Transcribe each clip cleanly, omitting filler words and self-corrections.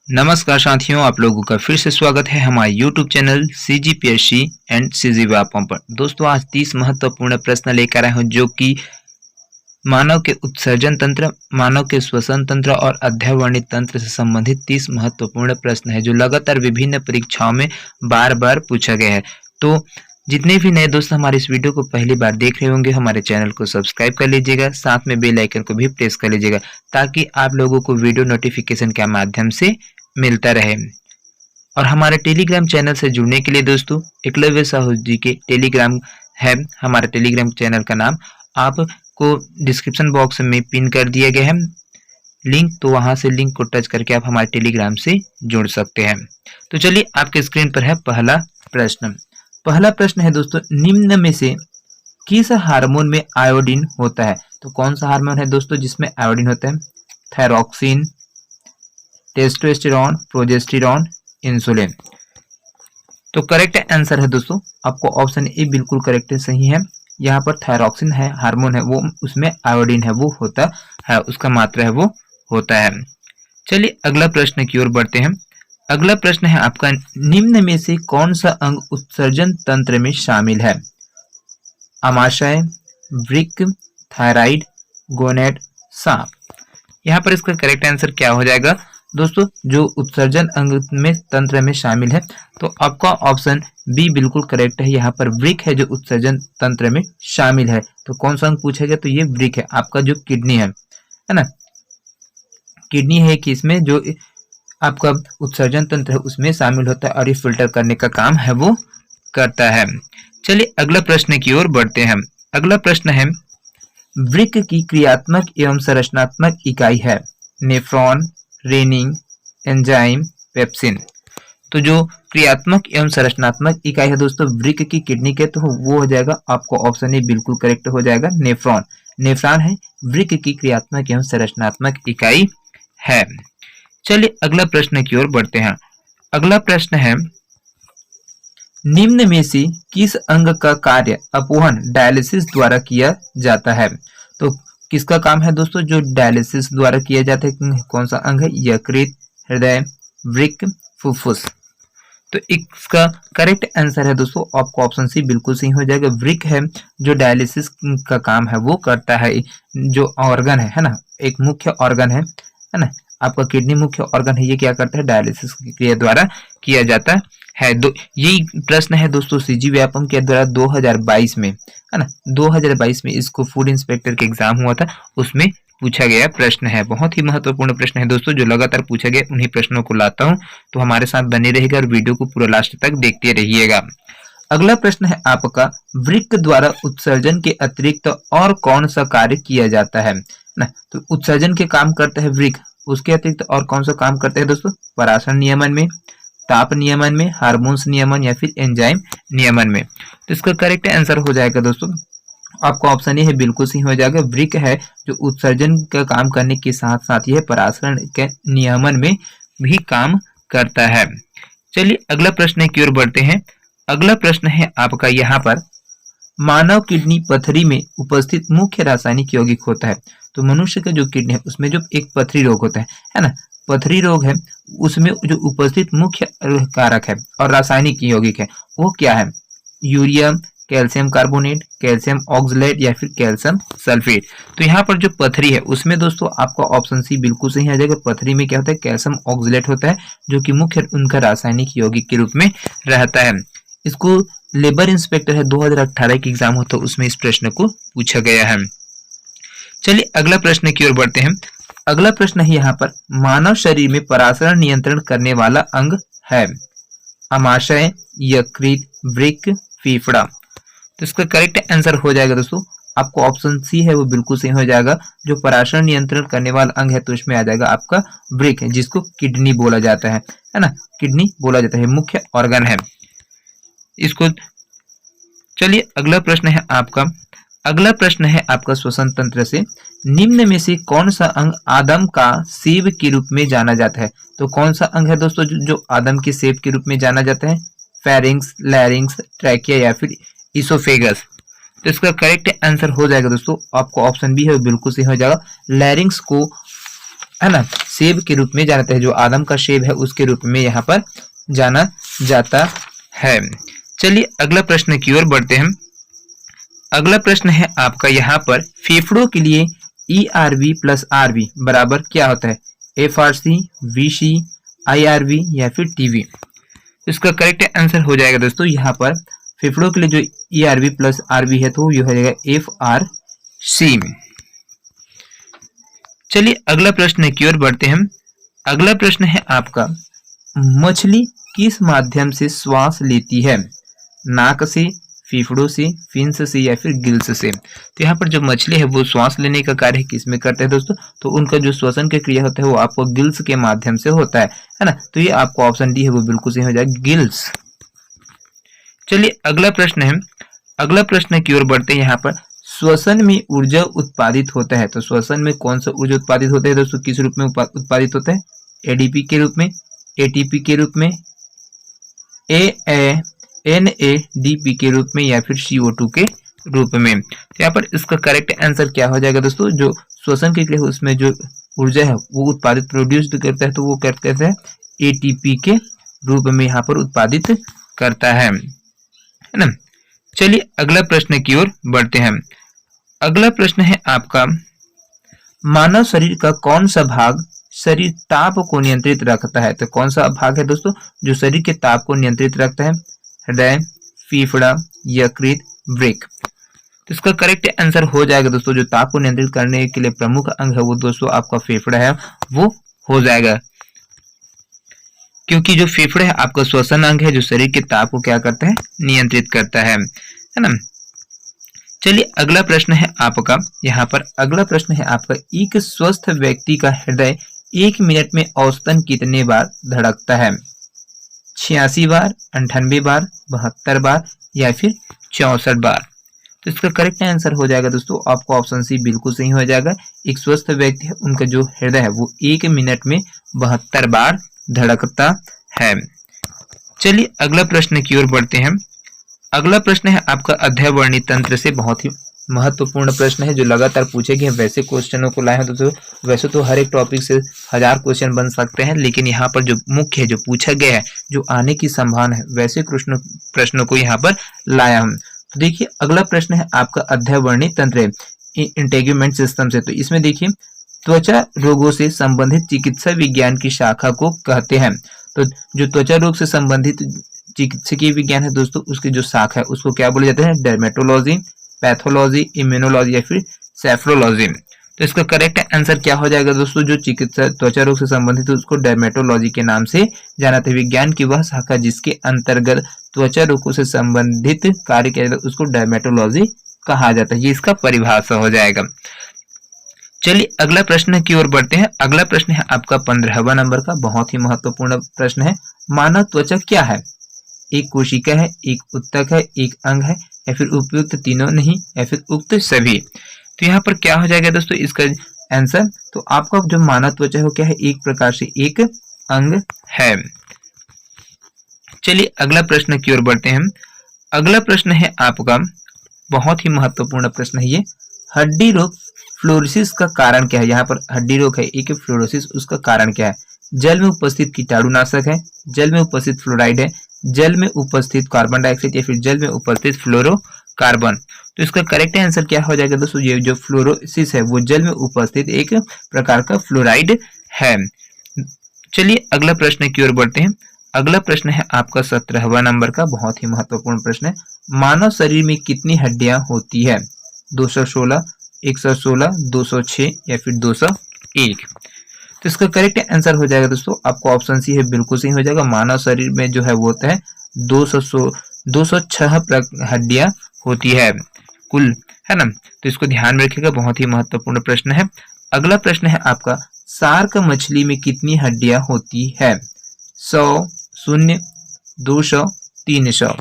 नमस्कार साथियों, आप लोगों का फिर से स्वागत है हमारे YouTube channel CGPSC and CG Vyapam पर। दोस्तों, आज 30 महत्वपूर्ण प्रश्न लेकर आए हूं जो कि मानव के उत्सर्जन तंत्र, मानव के श्वसन तंत्र और अध्यावरणीय तंत्र से संबंधित 30 महत्वपूर्ण प्रश्न है जो लगातार विभिन्न परीक्षाओं में बार बार पूछा गया है। तो जितने भी नए दोस्त हमारे इस वीडियो को पहली बार देख रहे होंगे, हमारे चैनल को सब्सक्राइब कर लीजिएगा, साथ में बेल आइकन को भी प्रेस कर लीजिएगा ताकि आप लोगों को वीडियो नोटिफिकेशन के माध्यम से मिलता रहे। और हमारे टेलीग्राम चैनल से जुड़ने के लिए दोस्तों, एकलव्य साहू जी के टेलीग्राम है, हमारे टेलीग्राम चैनल का नाम आपको डिस्क्रिप्शन बॉक्स में पिन कर दिया गया है लिंक, तो वहां से लिंक को टच करके आप हमारे टेलीग्राम से जुड़ सकते हैं। तो चलिए, आपके स्क्रीन पर है पहला प्रश्न। पहला प्रश्न है दोस्तों, निम्न में से किस हार्मोन में आयोडीन होता है? तो कौन सा हार्मोन है दोस्तों जिसमें आयोडीन होता है? Thyroxine, testosterone, progesterone, insulin. तो करेक्ट आंसर है दोस्तों आपको ऑप्शन ए बिल्कुल करेक्ट सही है। यहाँ पर थायरॉक्सिन है, हार्मोन है, वो उसमें आयोडीन है, वो होता है, उसका मात्रा है वो होता है। चलिए अगला प्रश्न की ओर बढ़ते हैं। अगला प्रश्न है आपका, निम्न में से कौन सा अंग उत्सर्जन तंत्र में शामिल है? आमाशय, वृक्क, थायराइड, गोनेड, सांप। यहाँ पर इसका करेक्ट आंसर क्या हो जाएगा दोस्तों? जो उत्सर्जन अंग में तंत्र में शामिल है, तो आपका ऑप्शन बी बिल्कुल करेक्ट है। यहाँ पर वृक्क है जो उत्सर्जन तंत्र में शामिल है। तो कौन सा अंग पूछा गया? तो ये वृक्क है, आपका जो किडनी है ना, किडनी है कि इसमें जो आपका उत्सर्जन तंत्र है उसमें शामिल होता है और ये फिल्टर करने का काम है वो करता है। चलिए अगला प्रश्न की ओर बढ़ते हैं। अगला प्रश्न है, वृक्क की क्रियात्मक एवं संरचनात्मक इकाई है नेफ्रॉन, रेनिंग, एंजाइम, पेप्सिन। तो जो क्रियात्मक एवं संरचनात्मक इकाई है दोस्तों वृक्क की किडनी के, तो वो हो जाएगा आपको ऑप्शन ए बिल्कुल करेक्ट हो जाएगा, नेफ्रॉन। नेफ्रॉन है वृक्क की क्रियात्मक एवं संरचनात्मक इकाई है। चलिए अगला प्रश्न की ओर बढ़ते हैं। अगला प्रश्न है, निम्न में से किस अंग का कार्य अपवहन डायलिसिस द्वारा किया जाता है? तो किसका काम है दोस्तों जो डायलिसिस द्वारा किया जाता है? कौन सा अंग है? यकृत, हृदय, वृक्क, फुफ्फुस। तो इसका करेक्ट आंसर है दोस्तों आपको ऑप्शन सी बिल्कुल सही हो जाएगा। वृक्क है जो डायलिसिस का काम है वो करता है। जो ऑर्गन है ना, एक मुख्य ऑर्गन है ना, आपका किडनी मुख्य ऑर्गन है, ये क्या करता है? डायलिसिस की क्रिया द्वारा किया जाता है। यही प्रश्न है दोस्तों सीजी व्यापम के द्वारा 2022 में, है ना, 2022 में इसको फूड इंस्पेक्टर के एग्जाम हुआ था, उसमें पूछा गया प्रश्न है। बहुत ही महत्वपूर्ण प्रश्न है दोस्तों जो लगातार पूछा गया, उन्हीं प्रश्नों को लाता हूं, तो हमारे साथ बने रहेगा और वीडियो को पूरा लास्ट तक देखते रहिएगा। अगला प्रश्न है आपका, वृक्क द्वारा उत्सर्जन के अतिरिक्त और कौन सा कार्य किया जाता है ना? तो उत्सर्जन के काम करता है वृक्क, उसके अतिरिक्त और कौन सा काम करते हैं दोस्तों? पराशरण नियमन में, ताप नियमन में, हार्मोन्स नियमन या फिर एंजाइम नियमन में। तो इसका करेक्ट आंसर हो जाएगा दोस्तों आपका ऑप्शन ये है, बिल्कुल सही हो जाएगा। वृक्क है जो उत्सर्जन का काम करने के साथ साथ यह पराशरण के नियमन में भी काम करता है। चलिए अगला प्रश्न की ओर बढ़ते हैं। अगला प्रश्न है आपका यहाँ पर, मानव किडनी पथरी में उपस्थित मुख्य रासायनिक यौगिक होता है। तो मनुष्य का जो किडनी है उसमें जो एक पथरी रोग होता है ना, पथरी रोग है, उसमें जो उपस्थित मुख्य कारक है और रासायनिक यौगिक है वो क्या है? Urea, calcium carbonate, calcium oxalate या फिर कैल्शियम सल्फेट। तो यहाँ पर जो पथरी है उसमें दोस्तों आपका ऑप्शन सी बिल्कुल सही आ जाएगा। पथरी में क्या होता है? कैल्शियम ऑक्सलेट होता है जो कि मुख्य उनका रासायनिक यौगिक के रूप में रहता है। इसको लेबर इंस्पेक्टर है 2018 की एग्जाम होता है, उसमें इस प्रश्न को पूछा गया है। चलिए अगला प्रश्न की ओर बढ़ते हैं। अगला प्रश्न है यहाँ पर, मानव शरीर में पराशरण नियंत्रण करने वाला अंग है आमाशय, यकृत, वृक्क, फेफड़ा। तो इसका करेक्ट आंसर हो जाएगा दोस्तों आपको ऑप्शन सी है वो बिल्कुल सही हो जाएगा। जो पराशरण नियंत्रण करने वाला अंग है तो इसमें आ जाएगा आपका वृक्क, जिसको किडनी बोला जाता है ना, किडनी बोला जाता है, मुख्य ऑर्गन है इसको। चलिए अगला प्रश्न है आपका, अगला प्रश्न है आपका श्वसन तंत्र से, निम्न में से कौन सा अंग आदम का सेब के रूप में जाना जाता है? तो कौन सा अंग है दोस्तों जो आदम के सेब के रूप में जाना जाता है? फेरिंग्स, लैरिंग्स, ट्रैकिया या फिर इसोफेगस। तो इसका करेक्ट आंसर हो जाएगा दोस्तों आपको ऑप्शन बी है बिल्कुल सही हो जाएगा। लैरिंग्स को है ना, सेब के रूप में जाना जाता है, जो आदम का सेब है उसके रूप में यहाँ पर जाना जाता है। चलिए अगला प्रश्न की ओर बढ़ते हैं। अगला प्रश्न है आपका यहाँ पर फेफड़ों के लिए ERV प्लस RV बराबर क्या होता है? FRC, VC, IRV या फिर TV? इसका करेक्ट आंसर हो जाएगा दोस्तों यहाँ पर फेफड़ों के लिए जो ERV प्लस RV है तो ये हो जाएगा FRC। चलिए अगला प्रश्न की ओर बढ़ते हैं। अगला प्रश्न है आपका मछली किस माध्यम से श्वास लेती है? नाक से, फेफड़ों से, फिन्स से या फिर गिल्स से? तो यहाँ पर जो मछली है वो श्वास लेने का कार्य किस में करते हैं दोस्तों? तो उनका जो श्वसन की क्रिया होता है वो आपको गिल्स के माध्यम से होता है ना। तो ये आपको ऑप्शन डी है वो बिल्कुल सही हो जाएगा, गिल्स। चलिए अगला प्रश्न है। अगला प्रश्न की ओर बढ़ते हैं। यहाँ पर श्वसन में ऊर्जा उत्पादित होता है, तो श्वसन में कौन सा ऊर्जा उत्पादित होता है दोस्तों? किस रूप में उत्पादित होता है? ADP के रूप में, ATP के रूप में, NADP के रूप में या फिर CO2 के रूप में? तो यहाँ पर इसका करेक्ट आंसर क्या हो जाएगा दोस्तों? जो श्वसन की क्रिया उसमें जो ऊर्जा है वो उत्पादित प्रोड्यूस्ड करता है तो वो क्या कहते हैं? ATP के रूप में यहाँ पर उत्पादित करता है ना। चलिए अगला प्रश्न की ओर बढ़ते हैं। अगला प्रश्न है आपका मानव शरीर का कौन सा भाग शरीर ताप को नियंत्रित रखता है? तो कौन सा भाग है दोस्तों जो शरीर के ताप को नियंत्रित रखता है? हृदय, फेफड़ा, यकृत, वृक्क? तो इसका करेक्ट आंसर हो जाएगा दोस्तों जो ताप को नियंत्रित करने के लिए प्रमुख अंग है वो दोस्तों आपका फेफड़ा है, वो हो जाएगा, क्योंकि जो फेफड़ा है आपका श्वसन अंग है जो शरीर के ताप को क्या करता है? नियंत्रित करता है ना। चलिए अगला प्रश्न है आपका। यहाँ पर अगला प्रश्न है आपका एक स्वस्थ व्यक्ति का हृदय 1 मिनट में औसतन कितने बार धड़कता है? 86 बार, 98 बार, 72 बार या फिर 64 बार? तो इसका करेक्ट आंसर हो जाएगा दोस्तों आपको ऑप्शन सी बिल्कुल सही हो जाएगा। एक स्वस्थ व्यक्ति है उनका जो हृदय है वो 1 मिनट में 72 बार धड़कता है। चलिए अगला प्रश्न की ओर बढ़ते हैं। अगला प्रश्न है आपका अध्ययवर्णी तंत्र से बहुत ही महत्वपूर्ण प्रश्न है जो लगातार पूछे गए वैसे क्वेश्चनों को लाए हैं दोस्तों। वैसे तो हर एक टॉपिक से 1000 क्वेश्चन बन सकते हैं, लेकिन यहाँ पर जो मुख्य है जो पूछा गया है जो आने की संभावना है वैसे प्रश्नों को यहाँ पर लाया हम। तो देखिए अगला प्रश्न है आपका अध्ययवर्णी तंत्र इंटेग्यूमेंट सिस्टम से। तो इसमें देखिए त्वचा रोगों से संबंधित चिकित्सा विज्ञान की शाखा को कहते हैं। तो जो त्वचा रोग से संबंधित चिकित्सकीय विज्ञान है दोस्तों उसकी जो शाखा है उसको क्या बोले जाते हैं? डर्मेटोलॉजी, पैथोलॉजी, इम्यूनोलॉजी या फिर सेफ्रोलॉजी? तो इसका करेक्ट आंसर क्या हो जाएगा दोस्तों? जो चिकित्सा त्वचा रोग से संबंधित उसको डर्मेटोलॉजी के नाम से जाना जाता है। विज्ञान की वह शाखा जिसके अंतर्गत त्वचा रोगों से संबंधित कार्य किया जाता है उसको डर्मेटोलॉजी कहा जाता है। ये इसका परिभाषा हो जाएगा। चलिए अगला प्रश्न की ओर बढ़ते हैं। अगला प्रश्न है आपका 15वां नंबर का, बहुत ही महत्वपूर्ण प्रश्न है। मानव त्वचा क्या है? एक कोशिका है, एक उत्तक है, एक अंग है या फिर उपयुक्त तीनों नहीं या फिर उक्त सभी? तो यहाँ पर क्या हो जाएगा दोस्तों इसका आंसर? तो आपका जो मानव त्वचा है वो क्या है? एक प्रकार से एक अंग है। चलिए अगला प्रश्न की ओर बढ़ते हैं। अगला प्रश्न है आपका बहुत ही महत्वपूर्ण प्रश्न है ये, हड्डी रोग फ्लोरोसिस का कारण क्या है? यहाँ पर हड्डी रोग है एक फ्लोरोसिस, उसका कारण क्या है? जल में उपस्थित कीटाणुनाशक है, जल में उपस्थित फ्लोराइड है, जल में उपस्थित कार्बन डाइऑक्साइड या फिर जल में उपस्थित फ्लोरोकार्बन? तो इसका करेक्ट आंसर क्या हो जाएगा दोस्तों? ये जो फ्लोरोसिस है वो जल में उपस्थित एक प्रकार का फ्लोराइड है। चलिए अगला प्रश्न की ओर बढ़ते हैं। अगला प्रश्न है आपका 17वां नंबर का, बहुत ही महत्वपूर्ण प्रश्न है। मानव शरीर में कितनी हड्डियां होती है? 216, 116, 206 या फिर 201? तो इसका करेक्ट आंसर हो जाएगा दोस्तों आपको ऑप्शन सी है बिल्कुल सही हो जाएगा। मानव शरीर में जो है वो होता है 206 हड्डियां होती है कुल, है ना। तो इसको ध्यान में रखिएगा, बहुत ही महत्वपूर्ण प्रश्न है। अगला प्रश्न है आपका शार्क मछली में कितनी हड्डियां होती है? 100, 0, 200, 300?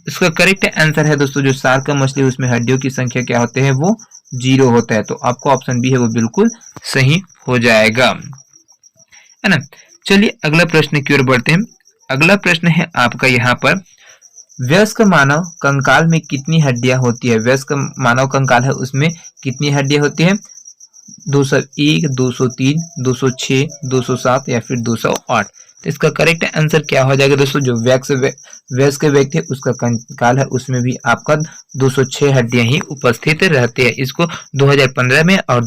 इसका करेक्ट आंसर है दोस्तों जो शार्क मछली उसमें हड्डियों की संख्या क्या होते हैं? वो 0 होता है। तो आपको ऑप्शन बी है वो बिल्कुल सही हो जाएगा, है ना। चलिए अगला प्रश्न की ओर बढ़ते हैं। अगला प्रश्न है आपका यहाँ पर वयस्क मानव कंकाल में कितनी हड्डियां होती है? वयस्क मानव कंकाल है उसमें कितनी हड्डियां होती है? 201, 203, 206, 207 या फिर 208। तो इसका करेक्ट आंसर क्या हो जाएगा दोस्तों? जो वयस्क व्यक्ति है उसका कंकाल है उसमें भी आपका 206 हड्डियां ही उपस्थित रहती है। इसको 2015 में और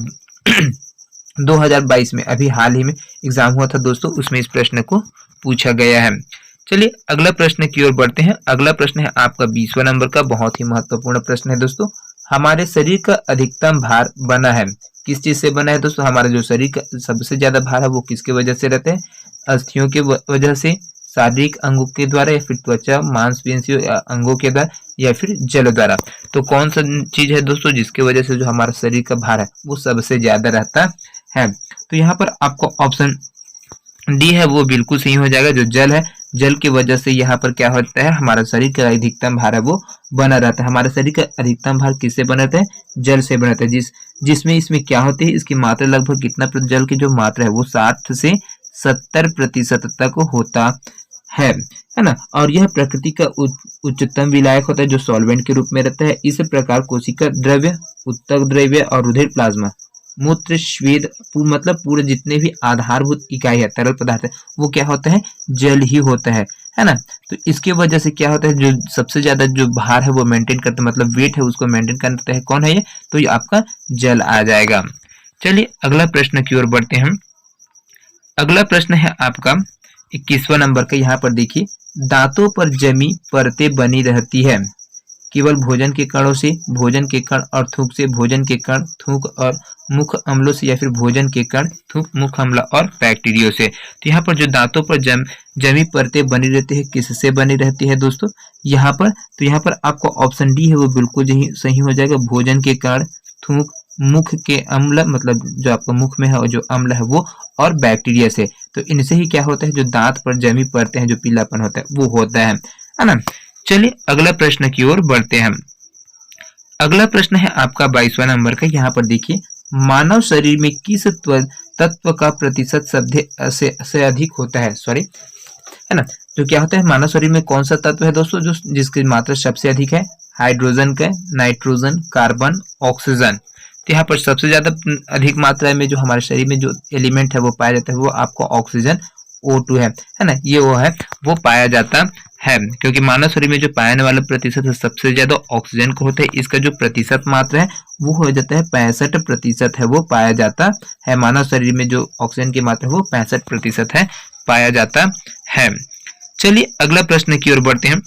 2022 में अभी हाल ही में एग्जाम हुआ था दोस्तों, उसमें इस प्रश्न को पूछा गया है। चलिए अगला प्रश्न की ओर बढ़ते हैं। अगला प्रश्न है आपका 20वां नंबर का, बहुत ही महत्वपूर्ण प्रश्न है दोस्तों। हमारे शरीर का अधिकतम भार बना है, किस चीज से बना है दोस्तों? हमारा जो शरीर का सबसे ज्यादा भार है वो किसके वजह से रहता है? अस्थियों के वजह से, शारीरिक अंगों के द्वारा, या फिर त्वचा मांसपेशियों अंगों के द्वारा, या फिर जल द्वारा। तो कौन सा चीज है दोस्तों जिसके वजह से जो हमारा शरीर का भार है वो सबसे ज्यादा रहता है? तो यहाँ पर आपको ऑप्शन डी है वो बिल्कुल सही हो जाएगा। जो जल है, जल की वजह से यहाँ पर क्या होता है, हमारा शरीर का अधिकतम भार है वो बना रहता है। हमारे शरीर का अधिकतम भार किससे बना रहता है? जल से बना रहता है। जिसमें इसमें क्या होती है, इसकी मात्रा लगभग कितना, जल की जो मात्रा है वो 60 से 70% तक होता है ना। और यह प्रकृति का उच्चतम विलायक होता है जो सॉल्वेंट के रूप में रहता है। इस प्रकार कोशिका द्रव्य, उत्तक द्रव्य और रुधिर प्लाज्मा, मूत्र, स्वेद, मतलब पूरे जितने भी आधारभूत इकाई है, तरल पदार्थ है, वो क्या होता है? जल ही होता है ना। तो इसके वजह से क्या होता है, जो सबसे ज्यादा जो भार है वो मेंटेन करता है, मतलब वेट है उसको मेंटेन करता है, कौन है ये? तो ये आपका जल आ जाएगा। चलिए अगला प्रश्न की ओर बढ़ते हैं। अगला प्रश्न है आपका 21वां नंबर का। यहाँ पर देखिए, दांतों पर जमी परतें बनी रहती है केवल भोजन के कणों से, भोजन के कण और थूक से, भोजन के कण, थूक और मुख अम्लों से, या फिर भोजन के कण, थूक, मुख अम्ल और बैक्टीरिया से। तो यहाँ पर जो दांतों पर जमी परतें बनी रहती है किससे बनी रहती है दोस्तों? यहाँ पर तो यहाँ पर आपको ऑप्शन डी है वो बिल्कुल सही हो जाएगा। भोजन के कण, थूक, मुख के अम्ल, मतलब जो आपका मुख में है जो अम्ल है वो, और बैक्टीरिया से। तो इनसे ही क्या होता है, जो दांत पर जमी परतें हैं, जो पीलापन होता है वो होता है ना। चलिए अगला प्रश्न की ओर बढ़ते हैं। अगला प्रश्न है आपका 22वां नंबर का। यहाँ पर देखिए, मानव शरीर में किस तत्व का प्रतिशत से अधिक होता है, है ना। जो क्या होता है, मानव शरीर में कौन सा तत्व है दोस्तों जो जिसकी मात्रा सबसे अधिक है? हाइड्रोजन का, नाइट्रोजन, कार्बन, ऑक्सीजन। तो यहाँ पर सबसे ज्यादा अधिक मात्रा में जो हमारे शरीर में जो एलिमेंट है वो पाया जाता है वो आपको ऑक्सीजन O2 है ना। ये वो है वो पाया जाता है, क्योंकि मानव शरीर में जो पाने वाला प्रतिशत है सबसे ज्यादा ऑक्सीजन को होता है। इसका जो प्रतिशत मात्रा है वो हो जाता है 65% है, वो पाया जाता है। मानव शरीर में जो ऑक्सीजन की मात्रा है वो 65% है, पाया जाता है। चलिए अगला प्रश्न की ओर बढ़ते हैं।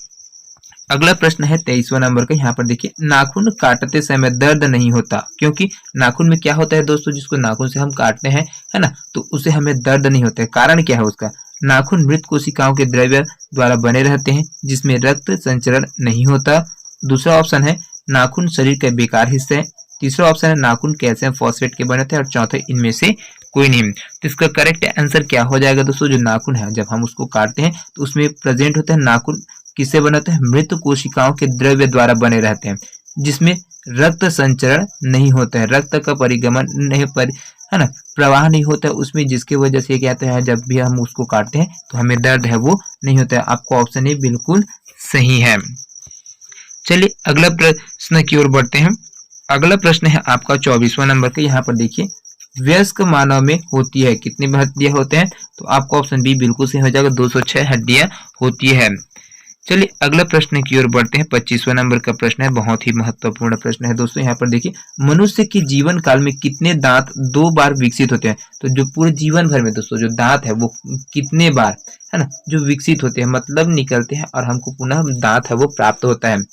अगला प्रश्न है 23वां नंबर का। यहाँ पर देखिए, नाखून काटते समय दर्द नहीं होता, क्योंकि नाखून में क्या होता है दोस्तों, जिसको नाखून से हम काटते हैं, है ना, तो उसे हमें दर्द नहीं होता है। कारण क्या है उसका? नाखून मृत कोशिकाओं के द्रव्य द्वारा बने रहते हैं जिसमें रक्त संचरण नहीं होता। दूसरा ऑप्शन है नाखून शरीर का बेकार हिस्सा है। तीसरा ऑप्शन है नाखून कैल्शियम फॉस्फेट के बने थे, और चौथा इनमें से कोई नहीं। तो इसका करेक्ट आंसर क्या हो जाएगा दोस्तों? जो नाखून है जब हम उसको काटते हैं तो उसमें प्रेजेंट होता है, नाखून किससे बनाते हैं? मृत कोशिकाओं के द्रव्य द्वारा बने रहते हैं जिसमें रक्त संचरण नहीं होता है, रक्त का परिगमन नहीं है ना, प्रवाह नहीं होता है उसमें, जिसकी वजह से क्या कहते हैं जब भी हम उसको काटते हैं तो हमें दर्द है वो नहीं होता है। आपको ऑप्शन ए बिल्कुल सही है। चलिए अगला प्रश्न की ओर बढ़ते हैं। अगला प्रश्न है आपका 24वां नंबर का। यहाँ पर देखिए, वयस्क मानव में होती है कितनी हड्डियां होते हैं? तो आपको ऑप्शन बी बिल्कुल सही हो जाएगा, 206 हड्डियां होती है। चलिए अगला प्रश्न की ओर बढ़ते हैं। 25वां नंबर का प्रश्न है, बहुत ही महत्वपूर्ण प्रश्न है दोस्तों। यहाँ पर देखिए, मनुष्य के जीवन काल में कितने दांत 2 बार विकसित होते हैं? तो जो पूरे जीवन भर में दोस्तों जो दांत है वो कितने बार, है ना, जो विकसित होते हैं, मतलब निकलते हैं और हमको पुनः दांत है वो प्राप्त होता है?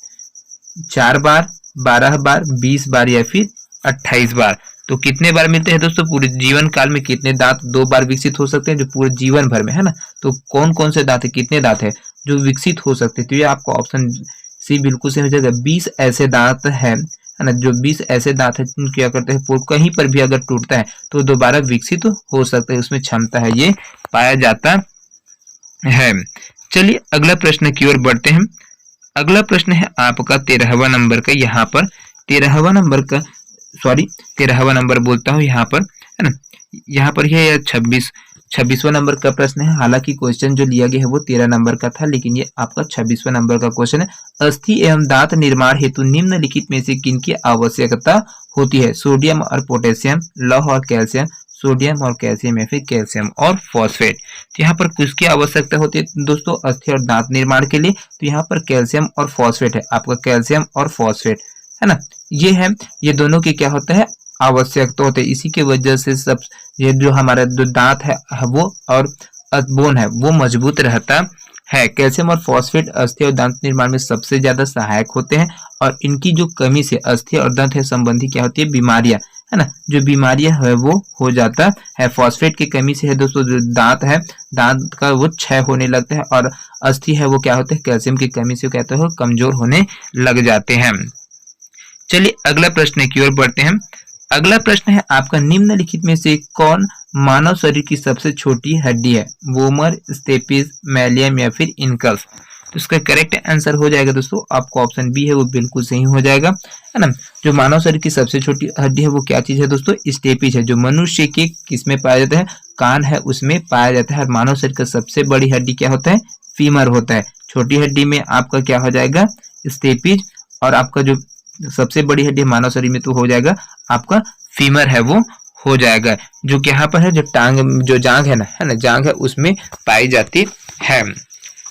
4 बार, 12 बार, 20 बार या फिर 28 बार। तो कितने बार मिलते हैं दोस्तों? पूरे जीवन काल में कितने दांत 2 बार विकसित हो सकते हैं जो पूरे जीवन भर में, है ना। तो कौन कौन से दांत है, कितने दांत है जो विकसित हो सकते हैं? तो ये आपको ऑप्शन सी बिल्कुल सही हो जाएगा। 20 ऐसे दांत है ना, जो 20 ऐसे दांत है क्या करते हैं, कहीं पर भी अगर टूटता है तो दोबारा विकसित हो सकता है, उसमें क्षमता है, ये पाया जाता है। चलिए अगला प्रश्न की ओर बढ़ते हैं। अगला प्रश्न है आपका 13वां नंबर का। यहाँ पर 13वां नंबर बोलता हूँ यहाँ पर, है ना। यहाँ पर है 26 26वां नंबर का प्रश्न है। हालांकि क्वेश्चन जो लिया गया है वो 13 नंबर का था, लेकिन ये आपका 26वां नंबर का क्वेश्चन है। अस्थि एवं दांत निर्माण हेतु निम्नलिखित में से किनकी आवश्यकता होती है? सोडियम और पोटेशियम, लौह और कैल्शियम, सोडियम और कैल्शियम या फिर कैल्शियम और फॉस्फेट। तो यहाँ पर किसकी आवश्यकता होती है दोस्तों अस्थि और दांत निर्माण के लिए? तो यहाँ पर कैल्शियम और फॉस्फेट है, आपका कैल्शियम और फॉस्फेट है ना, ये है, ये दोनों की क्या होता है आवश्यकता होते हैं। इसी की वजह से सब ये जो हमारा जो दांत है वो और बोन है वो मजबूत रहता है। कैल्शियम और फॉस्फेट अस्थि और दांत निर्माण में सबसे ज्यादा सहायक होते हैं, और इनकी जो कमी से अस्थि और दांत है संबंधी क्या होती है बीमारियां, है ना, जो बीमारियां है वो हो जाता है। फॉस्फेट की कमी से है दोस्तों जो दांत है, दांत का वो क्षय होने लगता है, और अस्थि है वो क्या होता है कैल्शियम की कमी से कहते हैं कमजोर होने लग जाते हैं। चलिए अगला प्रश्न की ओर बढ़ते हैं। अगला प्रश्न है आपका निम्नलिखित में से कौन मानव शरीर की सबसे छोटी हड्डी है? वोमर, स्टेपिस, मैलियम या फिर इनकस? तो इसका करेक्ट आंसर हो जाएगा दोस्तों आपको ऑप्शन बी है वो बिल्कुल सही हो जाएगा, है ना। जो मानव शरीर की सबसे छोटी हड्डी है वो क्या चीज है दोस्तों? स्टेपिस है, जो मनुष्य के किसमें पाया जाता है? कान है उसमें पाया जाता है। और मानव शरीर का सबसे बड़ी हड्डी क्या होता है? फीमर होता है। छोटी हड्डी में आपका क्या हो जाएगा? स्टेपिस, और आपका जो सबसे बड़ी हड्डी मानव शरीर में तो हो जाएगा आपका फीमर है वो हो जाएगा, जो कि यहाँ पर है जो टांग जो जांघ है ना, जांघ है उसमें पाई जाती है।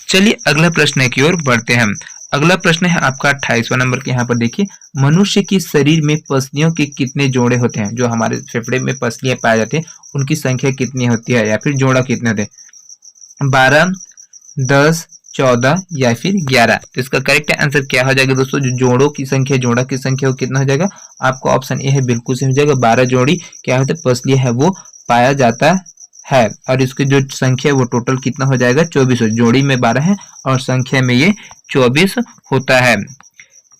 चलिए अगला प्रश्न की ओर बढ़ते हैं। अगला प्रश्न है आपका 28वां नंबर के। यहाँ पर देखिए मनुष्य के शरीर में पसलियों के कितने जोड़े होते हैं? जो हमारे फेफड़े में पसलियां पाई जाती है उनकी संख्या कितनी होती है, या फिर जोड़ा कितने होते हैं? 12, 10, 14 या फिर 11? तो इसका करेक्ट आंसर क्या हो जाएगा दोस्तों? जो जोड़ों की संख्या, जोड़ा की संख्या वो कितना हो जाएगा? आपको ऑप्शन ए है बिल्कुल सही हो जाएगा। 12 जोड़ी क्या होता है पसलियां है वो पाया जाता है, और इसकी जो संख्या वो टोटल कितना हो जाएगा? 24। जोड़ी में 12 है और संख्या में ये 24 होता है।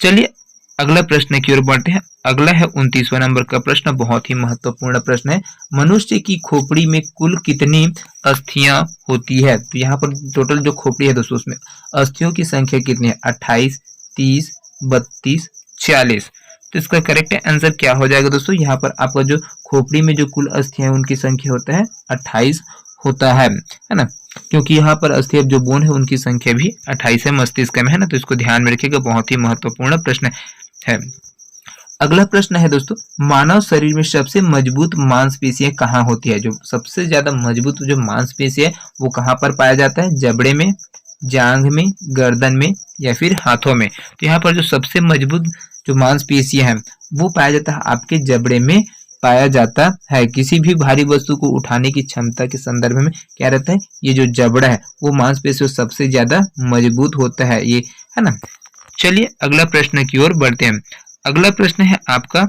चलिए अगला प्रश्न की ओर बढ़ते हैं। अगला है 29वां नंबर का प्रश्न, बहुत ही महत्वपूर्ण प्रश्न है। मनुष्य की खोपड़ी में कुल कितनी अस्थियां होती है? तो यहाँ पर टोटल जो खोपड़ी है दोस्तों उसमें अस्थियों की संख्या कितनी है? 28, 30, 32, 40। तो इसका करेक्ट आंसर क्या हो जाएगा दोस्तों? यहाँ पर आपका जो खोपड़ी में जो कुल अस्थियां है उनकी संख्या होता है 28 होता है ना, क्योंकि यहाँ पर अस्थि जो बोन है उनकी संख्या भी 28 है मस्तिष्क में, है ना। तो इसको ध्यान में रखिएगा, बहुत ही महत्वपूर्ण प्रश्न है। अगला प्रश्न है दोस्तों, मानव शरीर में सबसे मजबूत मांसपेशियां कहाँ होती है? जो सबसे ज्यादा मजबूत जो मांसपेशी है वो कहाँ पर पाया जाता है? जबड़े में, जांघ में, गर्दन में या फिर हाथों में? तो यहाँ पर जो सबसे मजबूत जो मांसपेशियां हैं वो पाया जाता है आपके जबड़े में पाया जाता है। किसी भी भारी वस्तु को उठाने की क्षमता के संदर्भ में क्या रहता है? ये जो जबड़ा है वो मांसपेशी सबसे ज्यादा मजबूत होता है ये, है ना। चलिए अगला प्रश्न की ओर बढ़ते हैं। अगला प्रश्न है आपका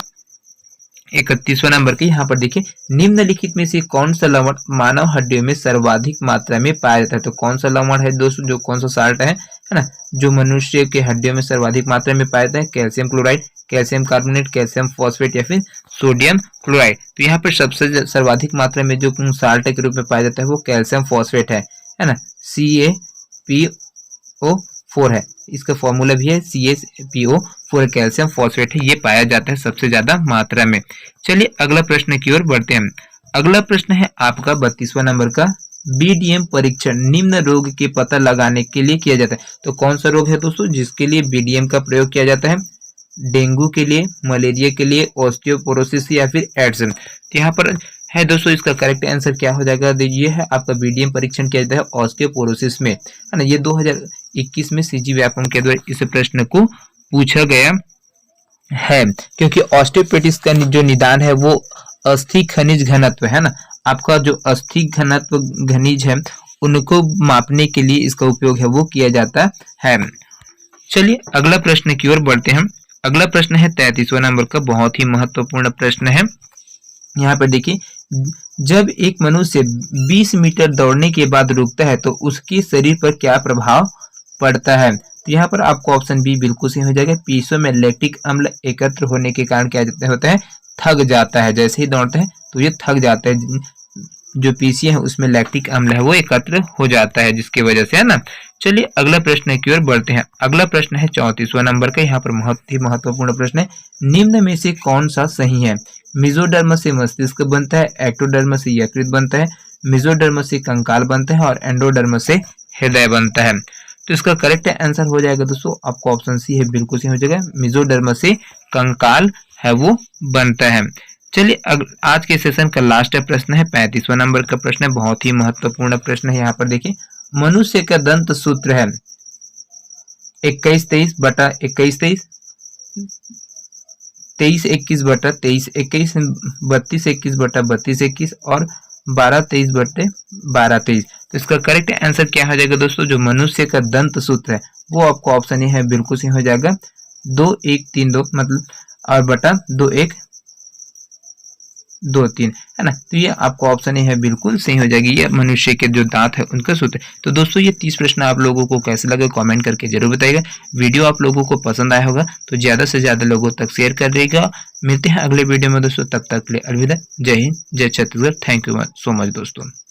31वां नंबर के। यहाँ पर देखिए निम्नलिखित में से कौन सा लवण मानव हड्डियों में सर्वाधिक मात्रा में पाया जाता है? तो कौन सा लवण है दोस्तों, जो कौन सा साल्ट है ना, जो मनुष्य के हड्डियों में सर्वाधिक मात्रा में पाया जाता है? Calcium chloride, calcium carbonate, calcium phosphate या फिर सोडियम क्लोराइड? तो यहाँ पर सबसे सर्वाधिक मात्रा में जो साल्ट के रूप में पाया जाता है वो कैल्शियम फॉस्फेट है ना। CaPO4 है, इसका फॉर्मूला भी है CaPO4, कैल्शियम फॉस्फेट है, ये पाया जाता है सबसे ज्यादा मात्रा में। चलिए अगला प्रश्न की ओर बढ़ते हैं। अगला प्रश्न है आपका 32वां नंबर का। बीडीएम परीक्षण निम्न रोग के पता लगाने के लिए किया जाता है। तो कौन सा रोग है दोस्तों जिसके लिए बीडीएम का प्रयोग किया जाता है? डेंगू के लिए, मलेरिया के लिए, ऑस्टियोपोरोसिस या फिर एड्स? तो यहाँ पर है दोस्तों इसका करेक्ट आंसर क्या हो जाएगा? ये है आपका बीडीएम परीक्षण किया जाता है ऑस्टियोपोरोसिस में, है ना। ये 2021 में सीजी व्यापम के द्वारा इस प्रश्न को पूछा गया है, क्योंकि ऑस्टियोपेटिस का जो निदान है वो अस्थि खनिज घनत्व है ना। आपका जो अस्थि घनत्व खनिज है उनको मापने के लिए इसका उपयोग है वो किया जाता है। चलिए अगला प्रश्न की ओर बढ़ते हैं। अगला प्रश्न है 33वां नंबर का, बहुत ही महत्वपूर्ण प्रश्न है। यहाँ पर देखिए जब एक मनुष्य 20 मीटर दौड़ने के बाद रुकता है तो उसके शरीर पर क्या प्रभाव पड़ता है? तो यहाँ पर आपको ऑप्शन बी बिल्कुल सही हो जाएगा। पीसों में लैक्टिक अम्ल एकत्र होने के कारण क्या होता है? थक जाता है। जैसे ही दौड़ता है तो ये थक जाता है, जो पीसी है उसमें लैक्टिक अम्ल है वो एकत्र हो जाता है जिसकी वजह से, है ना। चलिए अगला प्रश्न की ओर बढ़ते हैं। अगला प्रश्न है 34वां नंबर का। यहाँ पर बहुत ही महत्वपूर्ण प्रश्न है, निम्न में से कौन सा सही है? मेसोडर्म से मस्तिष्क बनता है, एक्टोडर्म से यकृत बनता है, मेसोडर्म से कंकाल बनता है और एंडोडर्म से हृदय बनता है। तो इसका करेक्ट आंसर हो जाएगा दोस्तों आपको ऑप्शन सी है, बिल्कुल सही हो जाएगा। मेसोडर्म से कंकाल है वो बनता है। चलिए आज के सेशन का लास्ट प्रश्न है, 35वां नंबर का प्रश्न है, बहुत ही महत्वपूर्ण प्रश्न है। यहाँ पर देखिए, मनुष्य का दंत सूत्र है 21-23 बटा 21-23, 23-21 बटा 23-21, 32-21 बटा 32-21 और 12-23 बटे 12-23। तो इसका करेक्ट आंसर क्या हो जाएगा दोस्तों? जो मनुष्य का दंत सूत्र है वो आपको ऑप्शन ए है, बिल्कुल सही हो जाएगा 2132 मतलब और बटा 2123 है ना। तो ये आपको ऑप्शन ए है, बिल्कुल सही हो जाएगी। ये मनुष्य के जो दांत है उनका सूत्र। तो दोस्तों ये 30 प्रश्न आप लोगों को कैसे लगे कमेंट करके जरूर बताइएगा। वीडियो आप लोगों को पसंद आया होगा तो ज्यादा से ज्यादा लोगों तक शेयर कर देगा। मिलते हैं अगले वीडियो में दोस्तों, तब तक के लिए अलविदा। जय हिंद, जय Chhattisgarh. Thank you so much दोस्तों।